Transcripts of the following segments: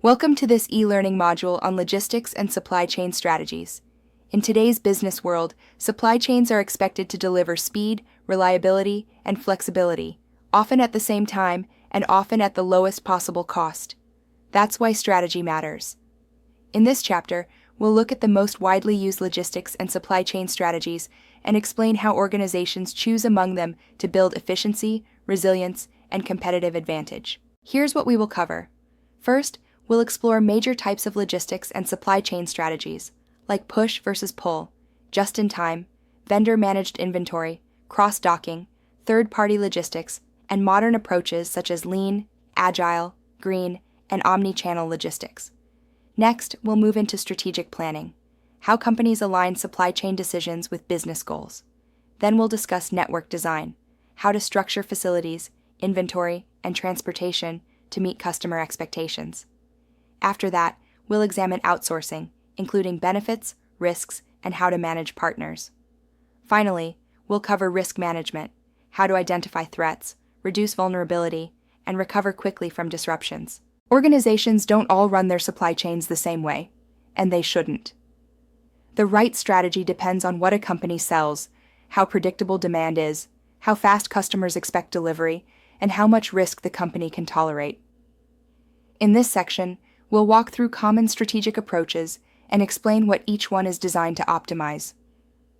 Welcome to this e-learning module on logistics and supply chain strategies. In today's business world, supply chains are expected to deliver speed, reliability, and flexibility, often at the same time and often at the lowest possible cost. That's why strategy matters. In this chapter, we'll look at the most widely used logistics and supply chain strategies and explain how organizations choose among them to build efficiency, resilience, and competitive advantage. Here's what we will cover. First, we'll explore major types of logistics and supply chain strategies, like push versus pull, just-in-time, vendor-managed inventory, cross-docking, third-party logistics, and modern approaches such as lean, agile, green, and omni-channel logistics. Next, we'll move into strategic planning, how companies align supply chain decisions with business goals. Then we'll discuss network design, how to structure facilities, inventory, and transportation to meet customer expectations. After that, we'll examine outsourcing, including benefits, risks, and how to manage partners. Finally, we'll cover risk management, how to identify threats, reduce vulnerability, and recover quickly from disruptions. Organizations don't all run their supply chains the same way, and they shouldn't. The right strategy depends on what a company sells, how predictable demand is, how fast customers expect delivery, and how much risk the company can tolerate. In this section, we'll walk through common strategic approaches and explain what each one is designed to optimize: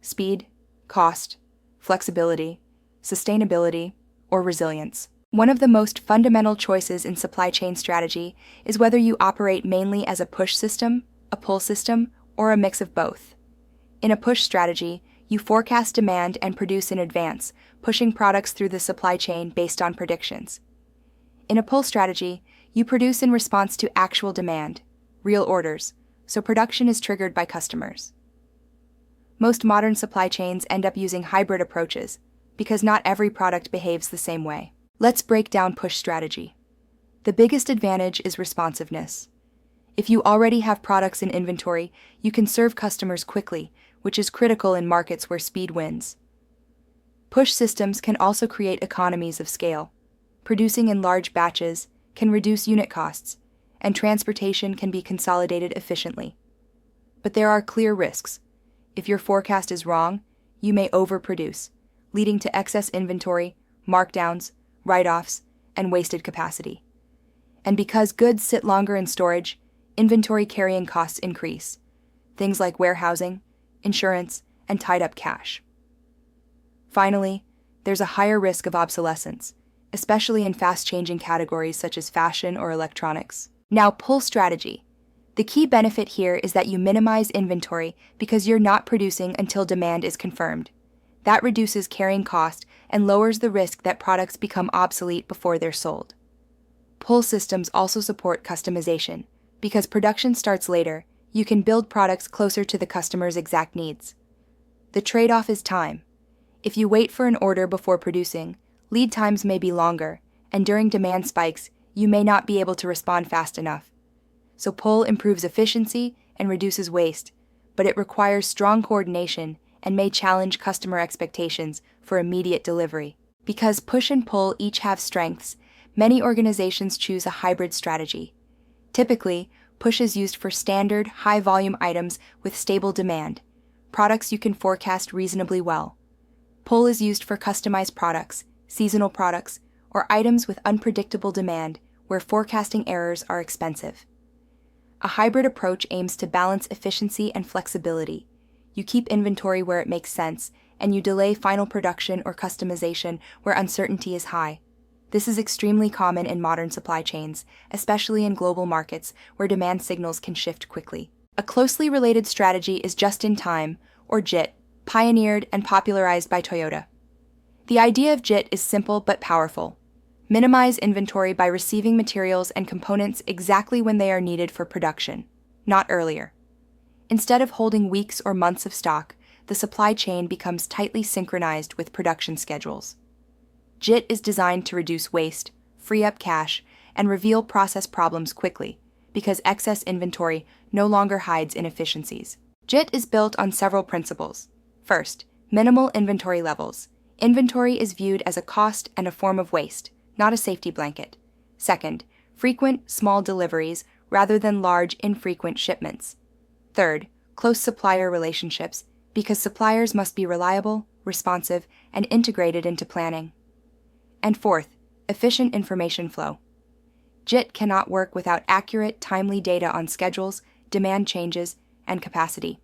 speed, cost, flexibility, sustainability, or resilience. One of the most fundamental choices in supply chain strategy is whether you operate mainly as a push system, a pull system, or a mix of both. In a push strategy, you forecast demand and produce in advance, pushing products through the supply chain based on predictions. In a pull strategy, you produce in response to actual demand, real orders, so production is triggered by customers. Most modern supply chains end up using hybrid approaches, because not every product behaves the same way. Let's break down push strategy. The biggest advantage is responsiveness. If you already have products in inventory, you can serve customers quickly, which is critical in markets where speed wins. Push systems can also create economies of scale. Producing in large batches can reduce unit costs, and transportation can be consolidated efficiently. But there are clear risks. If your forecast is wrong, you may overproduce, leading to excess inventory, markdowns, write-offs, and wasted capacity. And because goods sit longer in storage, inventory carrying costs increase, things like warehousing, insurance, and tied-up cash. Finally, there's a higher risk of obsolescence, especially in fast-changing categories such as fashion or electronics. Now, pull strategy. The key benefit here is that you minimize inventory because you're not producing until demand is confirmed. That reduces carrying cost and lowers the risk that products become obsolete before they're sold. Pull systems also support customization. Because production starts later, you can build products closer to the customer's exact needs. The trade-off is time. If you wait for an order before producing, lead times may be longer, and during demand spikes, you may not be able to respond fast enough. So pull improves efficiency and reduces waste, but it requires strong coordination and may challenge customer expectations for immediate delivery. Because push and pull each have strengths, many organizations choose a hybrid strategy. Typically, push is used for standard, high-volume items with stable demand, products you can forecast reasonably well. Pull is used for customized products, seasonal products, or items with unpredictable demand where forecasting errors are expensive. A hybrid approach aims to balance efficiency and flexibility. You keep inventory where it makes sense, and you delay final production or customization where uncertainty is high. This is extremely common in modern supply chains, especially in global markets where demand signals can shift quickly. A closely related strategy is just-in-time, or JIT, pioneered and popularized by Toyota. The idea of JIT is simple but powerful. Minimize inventory by receiving materials and components exactly when they are needed for production, not earlier. Instead of holding weeks or months of stock, the supply chain becomes tightly synchronized with production schedules. JIT is designed to reduce waste, free up cash, and reveal process problems quickly, because excess inventory no longer hides inefficiencies. JIT is built on several principles. First, minimal inventory levels. Inventory is viewed as a cost and a form of waste, not a safety blanket. Second, frequent, small deliveries rather than large, infrequent shipments. Third, close supplier relationships, because suppliers must be reliable, responsive, and integrated into planning. And fourth, efficient information flow. JIT cannot work without accurate, timely data on schedules, demand changes, and capacity.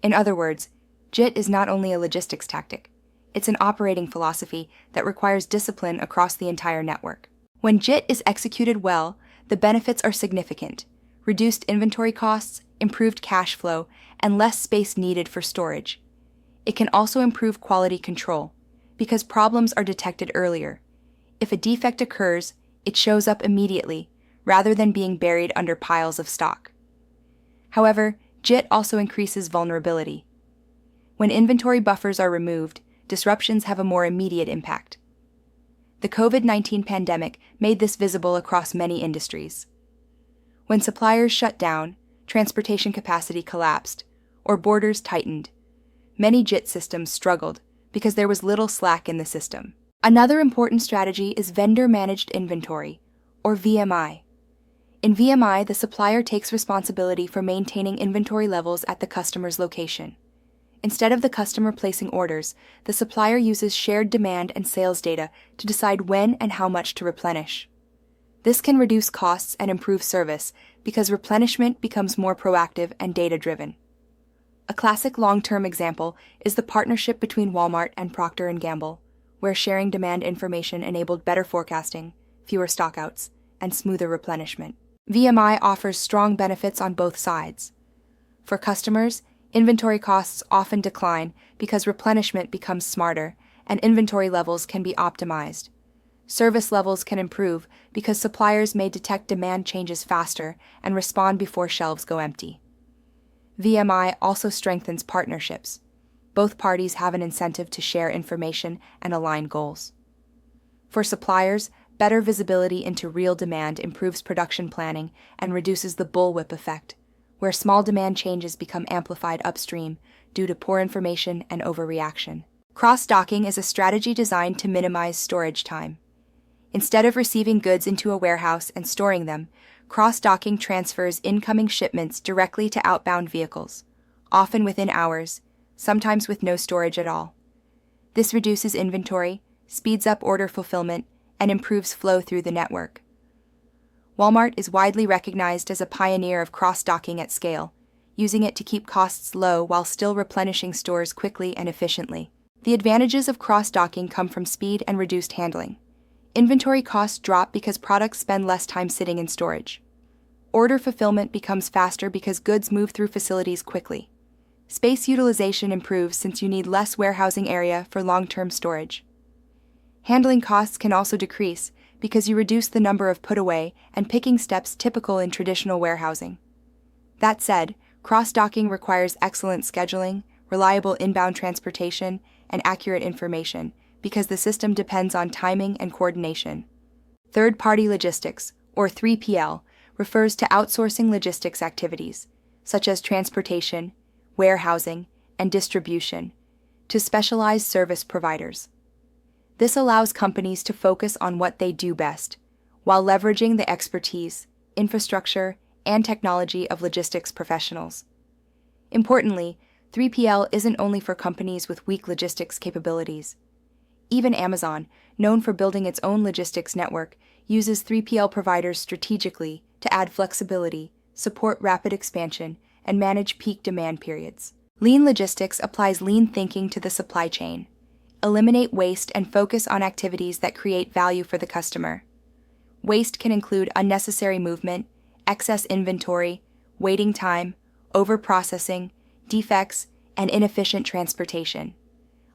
In other words, JIT is not only a logistics tactic, it's an operating philosophy that requires discipline across the entire network. When JIT is executed well, the benefits are significant: reduced inventory costs, improved cash flow, and less space needed for storage. It can also improve quality control, because problems are detected earlier. If a defect occurs, it shows up immediately, rather than being buried under piles of stock. However, JIT also increases vulnerability. When inventory buffers are removed, disruptions have a more immediate impact. The COVID-19 pandemic made this visible across many industries. When suppliers shut down, transportation capacity collapsed, or borders tightened, many JIT systems struggled because there was little slack in the system. Another important strategy is vendor-managed inventory, or VMI. In VMI, the supplier takes responsibility for maintaining inventory levels at the customer's location. Instead of the customer placing orders, the supplier uses shared demand and sales data to decide when and how much to replenish. This can reduce costs and improve service because replenishment becomes more proactive and data-driven. A classic long-term example is the partnership between Walmart and Procter & Gamble, where sharing demand information enabled better forecasting, fewer stockouts, and smoother replenishment. VMI offers strong benefits on both sides. For customers, inventory costs often decline because replenishment becomes smarter and inventory levels can be optimized. Service levels can improve because suppliers may detect demand changes faster and respond before shelves go empty. VMI also strengthens partnerships. Both parties have an incentive to share information and align goals. For suppliers, better visibility into real demand improves production planning and reduces the bullwhip effect, where small demand changes become amplified upstream due to poor information and overreaction. Cross-docking is a strategy designed to minimize storage time. Instead of receiving goods into a warehouse and storing them, cross-docking transfers incoming shipments directly to outbound vehicles, often within hours, sometimes with no storage at all. This reduces inventory, speeds up order fulfillment, and improves flow through the network. Walmart is widely recognized as a pioneer of cross-docking at scale, using it to keep costs low while still replenishing stores quickly and efficiently. The advantages of cross-docking come from speed and reduced handling. Inventory costs drop because products spend less time sitting in storage. Order fulfillment becomes faster because goods move through facilities quickly. Space utilization improves since you need less warehousing area for long-term storage. Handling costs can also decrease because you reduce the number of put-away and picking steps typical in traditional warehousing. That said, cross-docking requires excellent scheduling, reliable inbound transportation, and accurate information because the system depends on timing and coordination. Third-party logistics, or 3PL, refers to outsourcing logistics activities, such as transportation, warehousing, and distribution, to specialized service providers. This allows companies to focus on what they do best, while leveraging the expertise, infrastructure, and technology of logistics professionals. Importantly, 3PL isn't only for companies with weak logistics capabilities. Even Amazon, known for building its own logistics network, uses 3PL providers strategically to add flexibility, support rapid expansion, and manage peak demand periods. Lean logistics applies lean thinking to the supply chain. Eliminate waste and focus on activities that create value for the customer. Waste can include unnecessary movement, excess inventory, waiting time, overprocessing, defects, and inefficient transportation.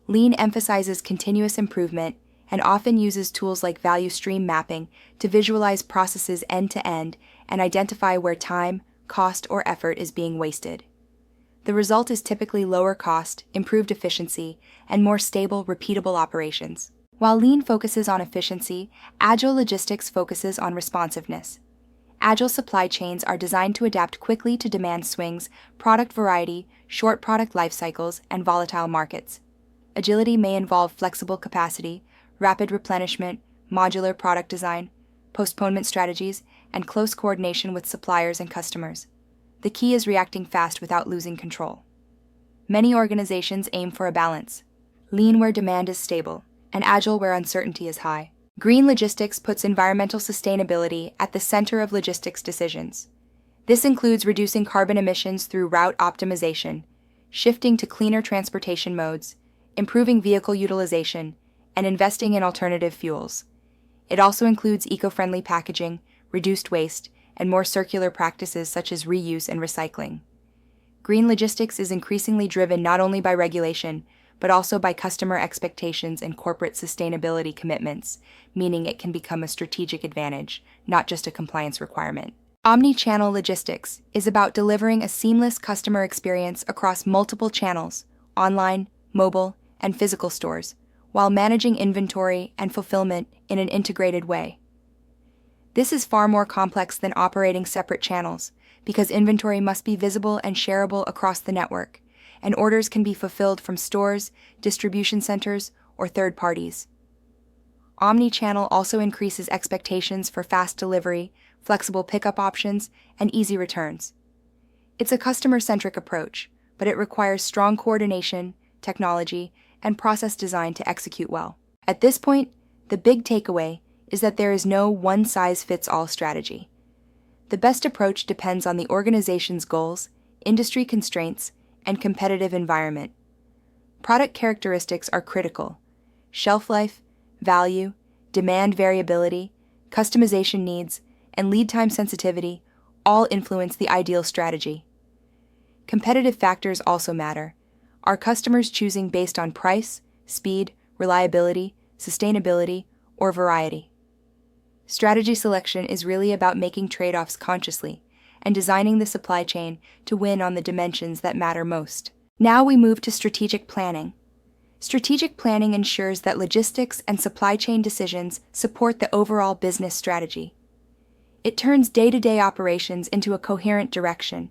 Lean emphasizes continuous improvement and often uses tools like value stream mapping to visualize processes end-to-end and identify where time, cost, or effort is being wasted. The result is typically lower cost, improved efficiency, and more stable, repeatable operations. While Lean focuses on efficiency, Agile logistics focuses on responsiveness. Agile supply chains are designed to adapt quickly to demand swings, product variety, short product life cycles, and volatile markets. Agility may involve flexible capacity, rapid replenishment, modular product design, postponement strategies, and close coordination with suppliers and customers. The key is reacting fast without losing control. Many organizations aim for a balance: lean where demand is stable, and agile where uncertainty is high. Green logistics puts environmental sustainability at the center of logistics decisions. This includes reducing carbon emissions through route optimization, shifting to cleaner transportation modes, improving vehicle utilization, and investing in alternative fuels. It also includes eco-friendly packaging, reduced waste, and more circular practices such as reuse and recycling. Green logistics is increasingly driven not only by regulation, but also by customer expectations and corporate sustainability commitments, meaning it can become a strategic advantage, not just a compliance requirement. Omni-channel logistics is about delivering a seamless customer experience across multiple channels, online, mobile, and physical stores, while managing inventory and fulfillment in an integrated way. This is far more complex than operating separate channels, because inventory must be visible and shareable across the network, and orders can be fulfilled from stores, distribution centers, or third parties. Omni-channel also increases expectations for fast delivery, flexible pickup options, and easy returns. It's a customer-centric approach, but it requires strong coordination, technology, and process design to execute well. At this point, the big takeaway is that there is no one-size-fits-all strategy. The best approach depends on the organization's goals, industry constraints, and competitive environment. Product characteristics are critical: shelf life, value, demand variability, customization needs, and lead time sensitivity all influence the ideal strategy. Competitive factors also matter. Are customers choosing based on price, speed, reliability, sustainability, or variety? Strategy selection is really about making trade-offs consciously and designing the supply chain to win on the dimensions that matter most. Now we move to strategic planning. Strategic planning ensures that logistics and supply chain decisions support the overall business strategy. It turns day-to-day operations into a coherent direction: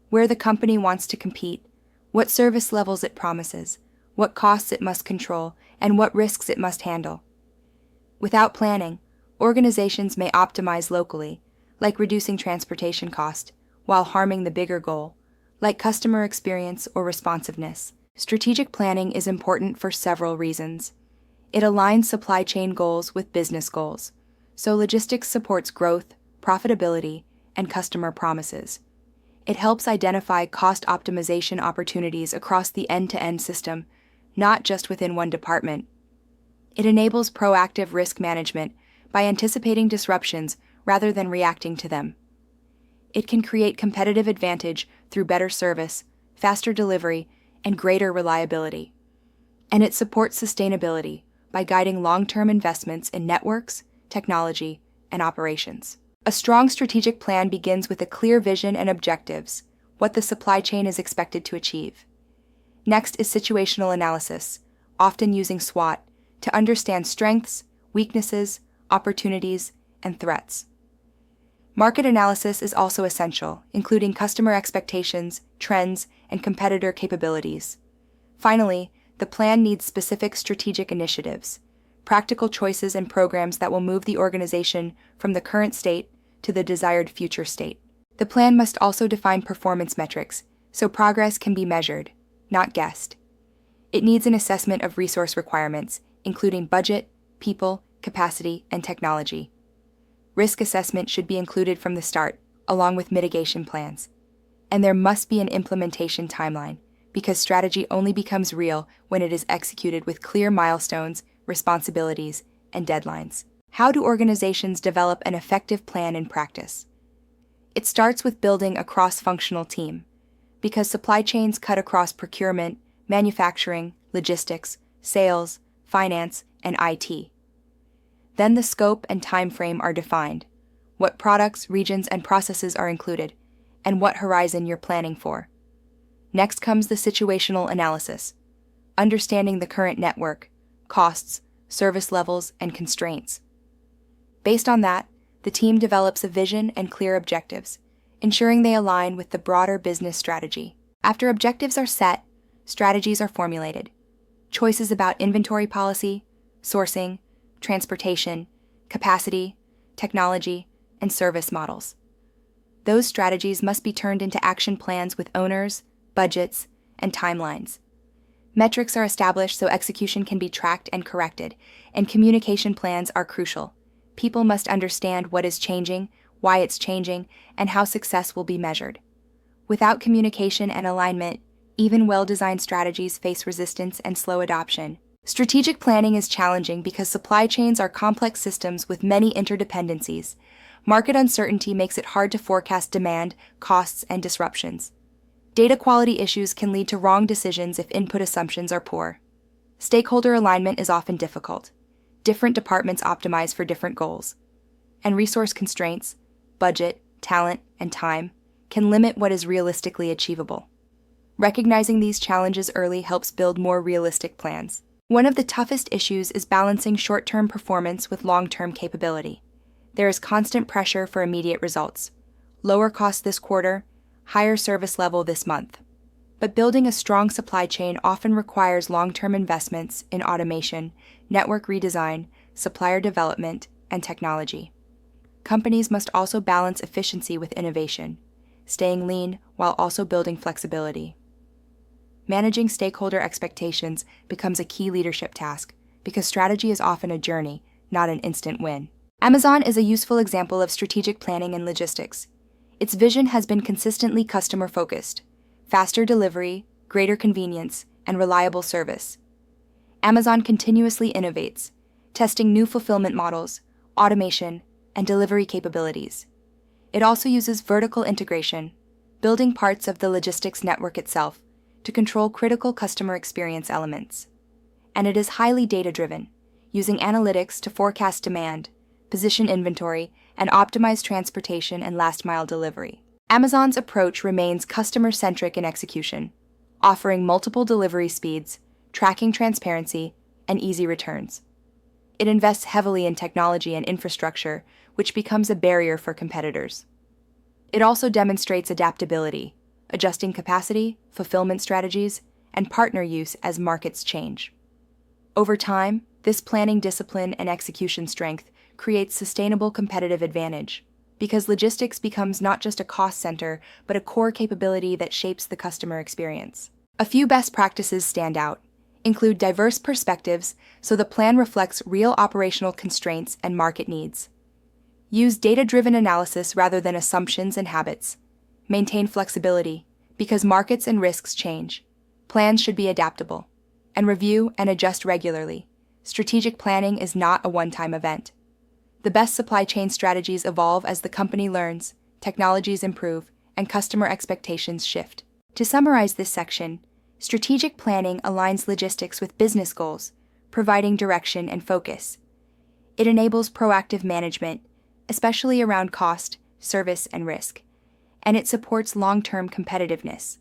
where the company wants to compete, what service levels it promises, what costs it must control, and what risks it must handle. Without planning, organizations may optimize locally, like reducing transportation cost, while harming the bigger goal, like customer experience or responsiveness. Strategic planning is important for several reasons. It aligns supply chain goals with business goals, so logistics supports growth, profitability, and customer promises. It helps identify cost optimization opportunities across the end-to-end system, not just within one department. It enables proactive risk management by anticipating disruptions rather than reacting to them. It can create competitive advantage through better service, faster delivery, and greater reliability. And it supports sustainability by guiding long-term investments in networks, technology, and operations. A strong strategic plan begins with a clear vision and objectives, what the supply chain is expected to achieve. Next is situational analysis, often using SWOT, to understand strengths, weaknesses, opportunities, and threats. Market analysis is also essential, including customer expectations, trends, and competitor capabilities. Finally, the plan needs specific strategic initiatives, practical choices and programs that will move the organization from the current state to the desired future state. The plan must also define performance metrics, so progress can be measured, not guessed. It needs an assessment of resource requirements, including budget, people, capacity, and technology. Risk assessment should be included from the start, along with mitigation plans. And there must be an implementation timeline, because strategy only becomes real when it is executed with clear milestones, responsibilities, and deadlines. How do organizations develop an effective plan in practice? It starts with building a cross-functional team, because supply chains cut across procurement, manufacturing, logistics, sales, finance, and IT. Then the scope and time frame are defined, what products, regions, and processes are included, and what horizon you're planning for. Next comes the situational analysis, understanding the current network, costs, service levels, and constraints. Based on that, the team develops a vision and clear objectives, ensuring they align with the broader business strategy. After objectives are set, strategies are formulated. Choices about inventory policy, sourcing, transportation, capacity, technology, and service models. Those strategies must be turned into action plans with owners, budgets, and timelines. Metrics are established so execution can be tracked and corrected, and communication plans are crucial. People must understand what is changing, why it's changing, and how success will be measured. Without communication and alignment, even well-designed strategies face resistance and slow adoption. Strategic planning is challenging because supply chains are complex systems with many interdependencies. Market uncertainty makes it hard to forecast demand, costs, and disruptions. Data quality issues can lead to wrong decisions if input assumptions are poor. Stakeholder alignment is often difficult. Different departments optimize for different goals. And resource constraints, budget, talent, and time, can limit what is realistically achievable. Recognizing these challenges early helps build more realistic plans. One of the toughest issues is balancing short-term performance with long-term capability. There is constant pressure for immediate results. Lower cost this quarter, higher service level this month. But building a strong supply chain often requires long-term investments in automation, network redesign, supplier development, and technology. Companies must also balance efficiency with innovation, staying lean while also building flexibility. Managing stakeholder expectations becomes a key leadership task because strategy is often a journey, not an instant win. Amazon is a useful example of strategic planning in logistics. Its vision has been consistently customer-focused: faster delivery, greater convenience, and reliable service. Amazon continuously innovates, testing new fulfillment models, automation, and delivery capabilities. It also uses vertical integration, building parts of the logistics network itself to control critical customer experience elements. And it is highly data-driven, using analytics to forecast demand, position inventory, and optimize transportation and last-mile delivery. Amazon's approach remains customer-centric in execution, offering multiple delivery speeds, tracking transparency, and easy returns. It invests heavily in technology and infrastructure, which becomes a barrier for competitors. It also demonstrates adaptability, adjusting capacity, fulfillment strategies, and partner use as markets change. Over time, this planning discipline and execution strength creates sustainable competitive advantage, because logistics becomes not just a cost center, but a core capability that shapes the customer experience. A few best practices stand out. Include diverse perspectives so the plan reflects real operational constraints and market needs. Use data-driven analysis rather than assumptions and habits. Maintain flexibility, because markets and risks change. Plans should be adaptable. And review and adjust regularly. Strategic planning is not a one-time event. The best supply chain strategies evolve as the company learns, technologies improve, and customer expectations shift. To summarize this section, strategic planning aligns logistics with business goals, providing direction and focus. It enables proactive management, especially around cost, service, and risk, and it supports long-term competitiveness.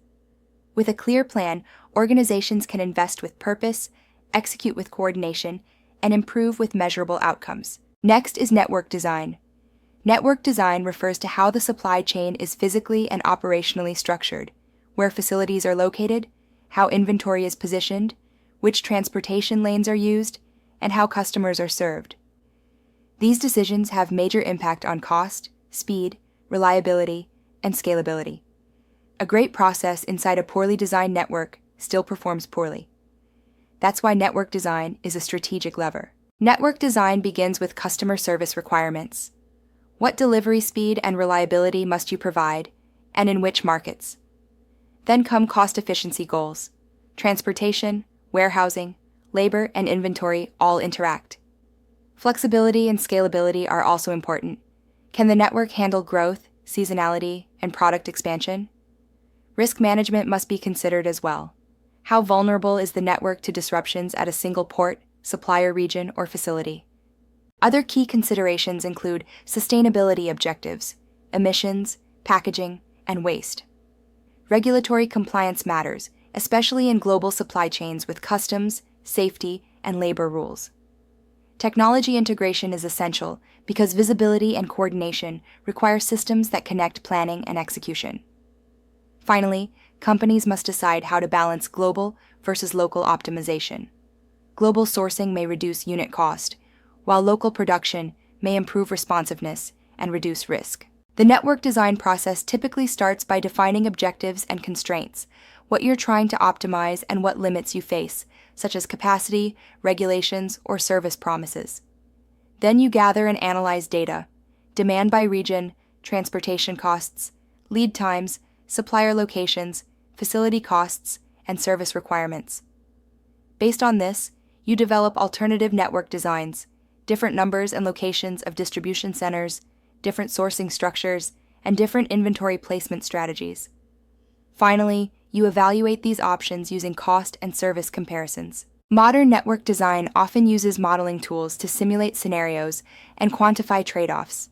With a clear plan, organizations can invest with purpose, execute with coordination, and improve with measurable outcomes. Next is network design. Network design refers to how the supply chain is physically and operationally structured, where facilities are located, how inventory is positioned, which transportation lanes are used, and how customers are served. These decisions have major impact on cost, speed, reliability, and scalability. A great process inside a poorly designed network still performs poorly. That's why network design is a strategic lever. Network design begins with customer service requirements. What delivery speed and reliability must you provide, and in which markets? Then come cost efficiency goals. Transportation, warehousing, labor, and inventory all interact. Flexibility and scalability are also important. Can the network handle growth, seasonality, and product expansion? Risk management must be considered as well. How vulnerable is the network to disruptions at a single port, supplier region, or facility? Other key considerations include sustainability objectives, emissions, packaging, and waste. Regulatory compliance matters, especially in global supply chains with customs, safety, and labor rules. Technology integration is essential because visibility and coordination require systems that connect planning and execution. Finally, companies must decide how to balance global versus local optimization. Global sourcing may reduce unit cost, while local production may improve responsiveness and reduce risk. The network design process typically starts by defining objectives and constraints, what you're trying to optimize and what limits you face, such as capacity, regulations, or service promises. Then you gather and analyze data, demand by region, transportation costs, lead times, supplier locations, facility costs, and service requirements. Based on this, you develop alternative network designs, different numbers and locations of distribution centers, different sourcing structures, and different inventory placement strategies. Finally, you evaluate these options using cost and service comparisons. Modern network design often uses modeling tools to simulate scenarios and quantify trade-offs.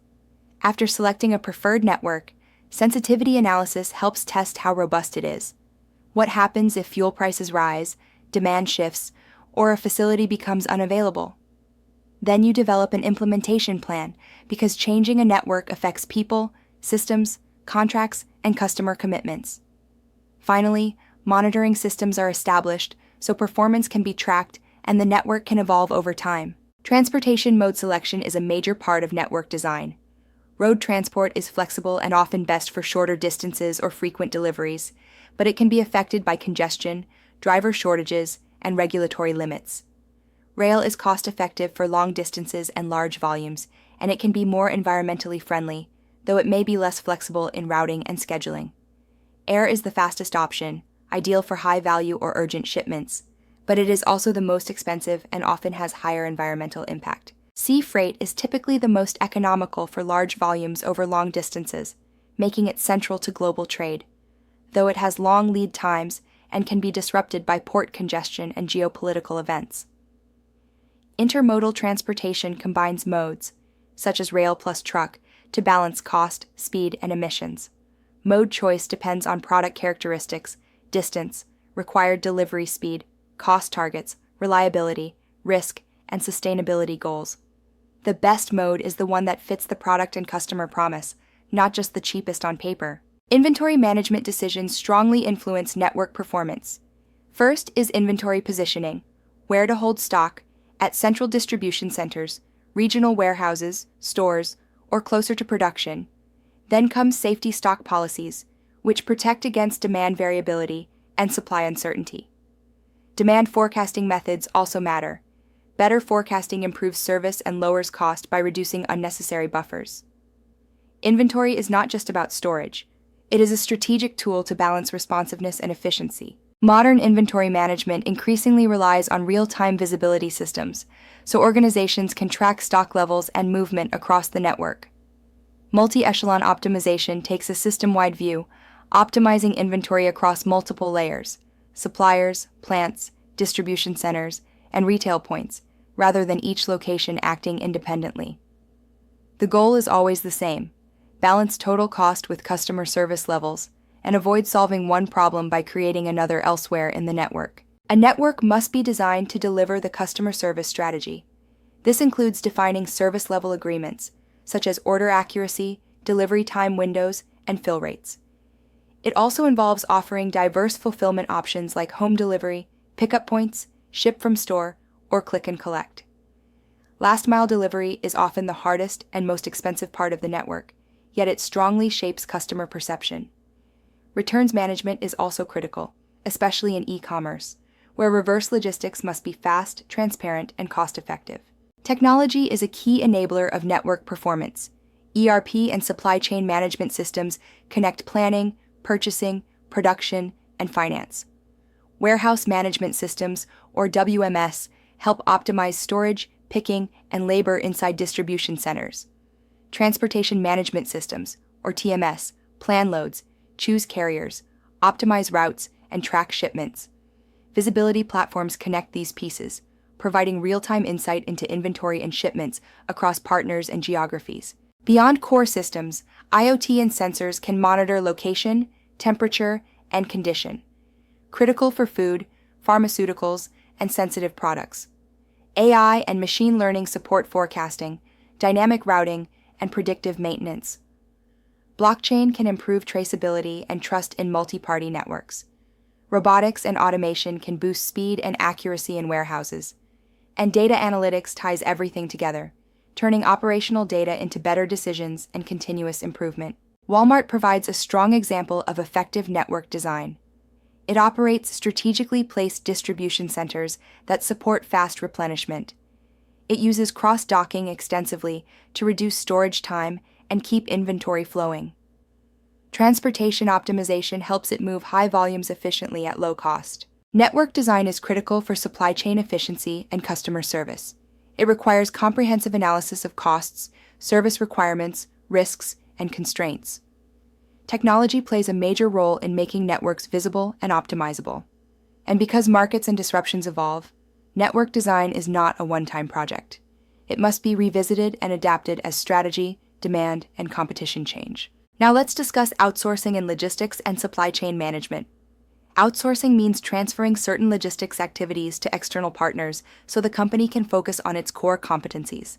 After selecting a preferred network, sensitivity analysis helps test how robust it is. What happens if fuel prices rise, demand shifts, or a facility becomes unavailable? Then you develop an implementation plan because changing a network affects people, systems, contracts, and customer commitments. Finally, monitoring systems are established so performance can be tracked and the network can evolve over time. Transportation mode selection is a major part of network design. Road transport is flexible and often best for shorter distances or frequent deliveries, but it can be affected by congestion, driver shortages, and regulatory limits. Rail is cost-effective for long distances and large volumes, and it can be more environmentally friendly, though it may be less flexible in routing and scheduling. Air is the fastest option, ideal for high-value or urgent shipments, but it is also the most expensive and often has higher environmental impact. Sea freight is typically the most economical for large volumes over long distances, making it central to global trade, though it has long lead times and can be disrupted by port congestion and geopolitical events. Intermodal transportation combines modes, such as rail plus truck, to balance cost, speed, and emissions. Mode choice depends on product characteristics, distance, required delivery speed, cost targets, reliability, risk, and sustainability goals. The best mode is the one that fits the product and customer promise, not just the cheapest on paper. Inventory management decisions strongly influence network performance. First is inventory positioning, where to hold stock, at central distribution centers, regional warehouses, stores, or closer to production. Then comes safety stock policies, which protect against demand variability and supply uncertainty. Demand forecasting methods also matter. Better forecasting improves service and lowers cost by reducing unnecessary buffers. Inventory is not just about storage. It is a strategic tool to balance responsiveness and efficiency. Modern inventory management increasingly relies on real-time visibility systems, so organizations can track stock levels and movement across the network. Multi-echelon optimization takes a system-wide view, optimizing inventory across multiple layers, suppliers, plants, distribution centers, and retail points, rather than each location acting independently. The goal is always the same: balance total cost with customer service levels, and avoid solving one problem by creating another elsewhere in the network. A network must be designed to deliver the customer service strategy. This includes defining service level agreements, such as order accuracy, delivery time windows, and fill rates. It also involves offering diverse fulfillment options like home delivery, pickup points, ship from store, or click and collect. Last mile delivery is often the hardest and most expensive part of the network, yet it strongly shapes customer perception. Returns management is also critical, especially in e-commerce, where reverse logistics must be fast, transparent, and cost-effective. Technology is a key enabler of network performance. ERP and supply chain management systems connect planning, purchasing, production, and finance. Warehouse management systems, or WMS, help optimize storage, picking, and labor inside distribution centers. Transportation management systems, or TMS, plan loads, choose carriers, optimize routes, and track shipments. Visibility platforms connect these pieces, providing real-time insight into inventory and shipments across partners and geographies. Beyond core systems, IoT and sensors can monitor location, temperature, and condition, critical for food, pharmaceuticals, and sensitive products. AI and machine learning support forecasting, dynamic routing, and predictive maintenance. Blockchain can improve traceability and trust in multi-party networks. Robotics and automation can boost speed and accuracy in warehouses. And data analytics ties everything together, turning operational data into better decisions and continuous improvement. Walmart provides a strong example of effective network design. It operates strategically placed distribution centers that support fast replenishment. It uses cross-docking extensively to reduce storage time and keep inventory flowing. Transportation optimization helps it move high volumes efficiently at low cost. Network design is critical for supply chain efficiency and customer service. It requires comprehensive analysis of costs, service requirements, risks, and constraints. Technology plays a major role in making networks visible and optimizable. And because markets and disruptions evolve, network design is not a one-time project. It must be revisited and adapted as strategy, demand, and competition change. Now let's discuss outsourcing in logistics and supply chain management. Outsourcing means transferring certain logistics activities to external partners so the company can focus on its core competencies.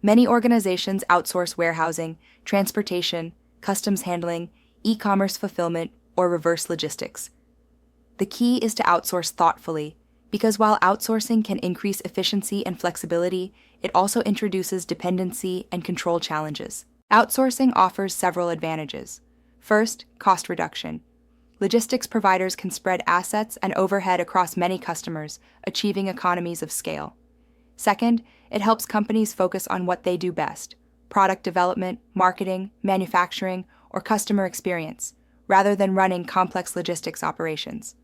Many organizations outsource warehousing, transportation, customs handling, e-commerce fulfillment, or reverse logistics. The key is to outsource thoughtfully, because while outsourcing can increase efficiency and flexibility, it also introduces dependency and control challenges. Outsourcing offers several advantages. First, cost reduction. Logistics providers can spread assets and overhead across many customers, achieving economies of scale. Second, it helps companies focus on what they do best: product development, marketing, manufacturing, or customer experience, rather than running complex logistics operations.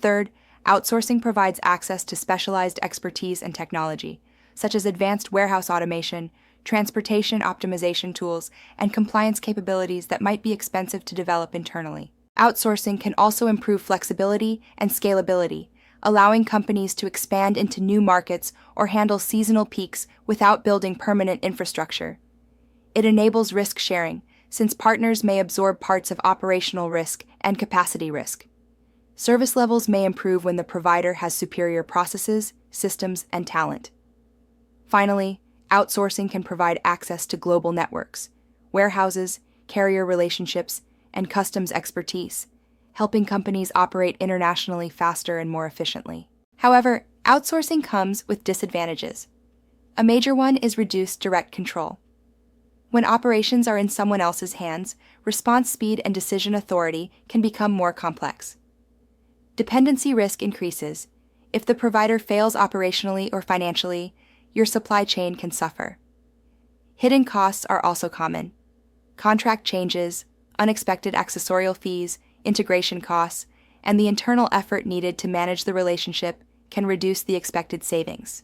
Third, outsourcing provides access to specialized expertise and technology, such as advanced warehouse automation, transportation optimization tools, and compliance capabilities that might be expensive to develop internally. Outsourcing can also improve flexibility and scalability, allowing companies to expand into new markets or handle seasonal peaks without building permanent infrastructure. It enables risk sharing, since partners may absorb parts of operational risk and capacity risk. Service levels may improve when the provider has superior processes, systems, and talent. Finally, outsourcing can provide access to global networks, warehouses, carrier relationships, and customs expertise, helping companies operate internationally faster and more efficiently. However, outsourcing comes with disadvantages. A major one is reduced direct control. When operations are in someone else's hands, response speed and decision authority can become more complex. Dependency risk increases. If the provider fails operationally or financially, your supply chain can suffer. Hidden costs are also common. Contract changes, unexpected accessorial fees, integration costs, and the internal effort needed to manage the relationship can reduce the expected savings.